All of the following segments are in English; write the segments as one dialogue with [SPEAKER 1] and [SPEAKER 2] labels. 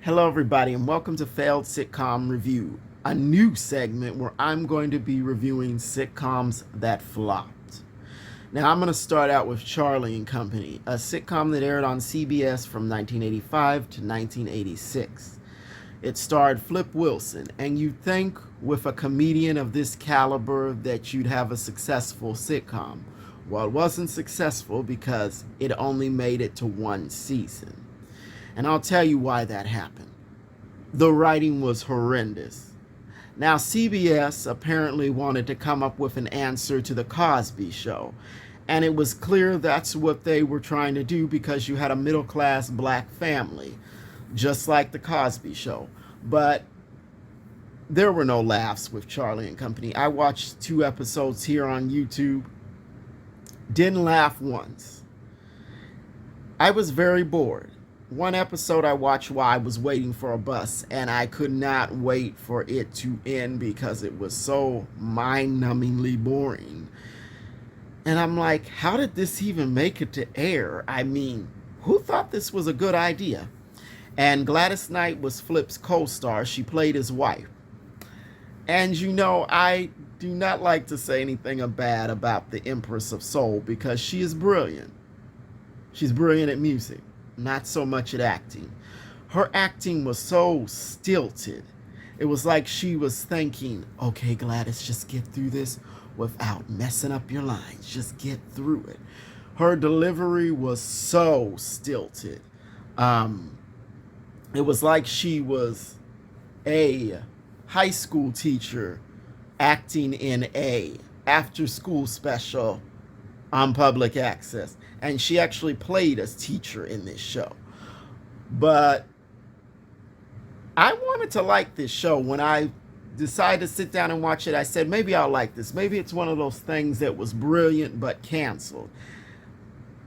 [SPEAKER 1] Hello, everybody, and welcome to Failed Sitcom Review, a new segment where I'm going to be reviewing sitcoms that flopped. Now, I'm going to start out with Charlie and Company, a sitcom that aired on CBS from 1985 to 1986. It starred Flip Wilson, and you'd think with a comedian of this caliber that you'd have a successful sitcom. Well, it wasn't successful because it only made it to one season. And I'll tell you why that happened. The writing was horrendous. Now, CBS apparently wanted to come up with an answer to the Cosby Show. And it was clear that's what they were trying to do because you had a middle-class black family, just like the Cosby Show. But there were no laughs with Charlie and Company. I watched 2 episodes here on YouTube. Didn't laugh once. I was very bored. One episode I watched while I was waiting for a bus, and I could not wait for it to end because it was so mind-numbingly boring. And I'm like, how did this even make it to air? I mean, who thought this was a good idea? And Gladys Knight was Flip's co-star. She played his wife. And you know, I do not like to say anything bad about the Empress of Soul because she is brilliant. She's brilliant at music. Not so much at acting. Her acting was so stilted. It was like she was thinking, okay, Gladys, just get through this without messing up your lines. Just get through it. Her delivery was so stilted. It was like she was a high school teacher acting in a after-school special on public access. And she actually played as teacher in this show. But I wanted to like this show. When I decided to sit down and watch it, I said, maybe I'll like this. Maybe it's one of those things that was brilliant but canceled.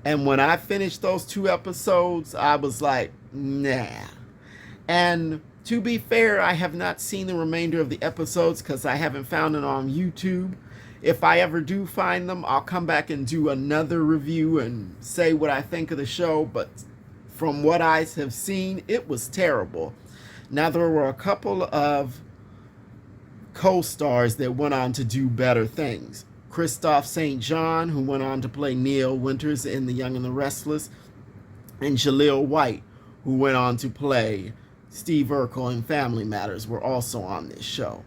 [SPEAKER 1] And when I finished those 2 episodes, I was like, nah. And to be fair, I have not seen the remainder of the episodes because I haven't found it on YouTube. If I ever do find them, I'll come back and do another review and say what I think of the show. But from what I have seen, it was terrible. Now, there were a couple of co-stars that went on to do better things. Christoph St. John, who went on to play Neil Winters in The Young and the Restless, and Jaleel White, who went on to play Steve Urkel in Family Matters, were also on this show.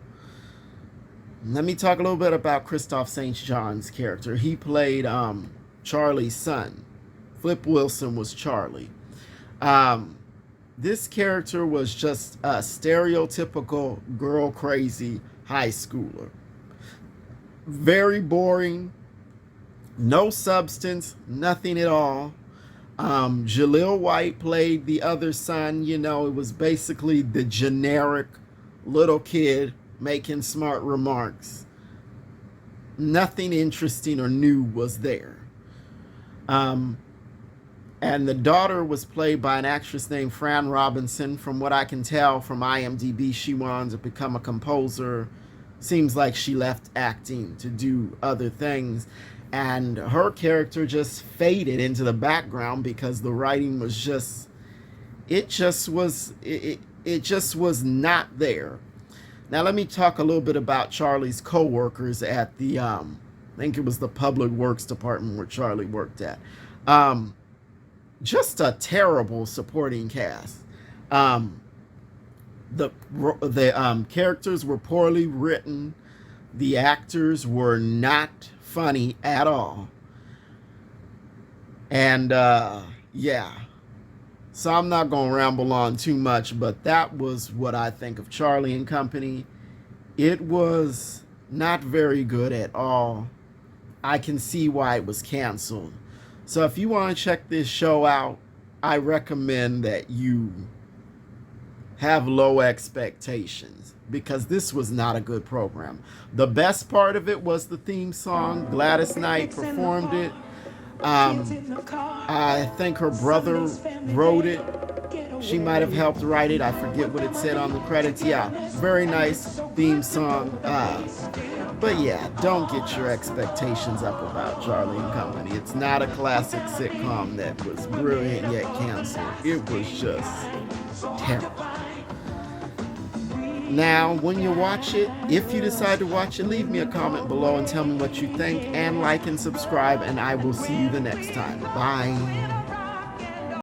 [SPEAKER 1] Let me talk a little bit about Christoph St. John's character. He played Charlie's son. Flip Wilson was Charlie. This character was just a stereotypical girl-crazy high schooler. Very boring, no substance, nothing at all. Jaleel White played the other son. You know, it was basically the generic little kid making smart remarks. Nothing interesting or new was there. And the daughter was played by an actress named Fran Robinson. From what I can tell from IMDb, she went on to become a composer. Seems like she left acting to do other things. And her character just faded into the background because the writing was just, it just was not there. Now, let me talk a little bit about Charlie's co-workers at the, I think it was the Public Works Department where Charlie worked at. Just a terrible supporting cast. The characters were poorly written. The actors were not funny at all. And, yeah. So I'm not going to ramble on too much, but that was what I think of Charlie and Company. It was not very good at all. I can see why it was canceled. So if you want to check this show out, I recommend that you have low expectations because this was not a good program. The best part of it was the theme song. Gladys Knight performed it. I think her brother wrote it. She might have helped write it. I forget what it said on the credits. Yeah, very nice theme song. But yeah, don't get your expectations up about Charlie and Company. It's not a classic sitcom that was brilliant yet canceled. It was just terrible. Now, when you watch it, if you decide to watch it, leave me a comment below and tell me what you think, and like and subscribe, and I will see you the next time. Bye.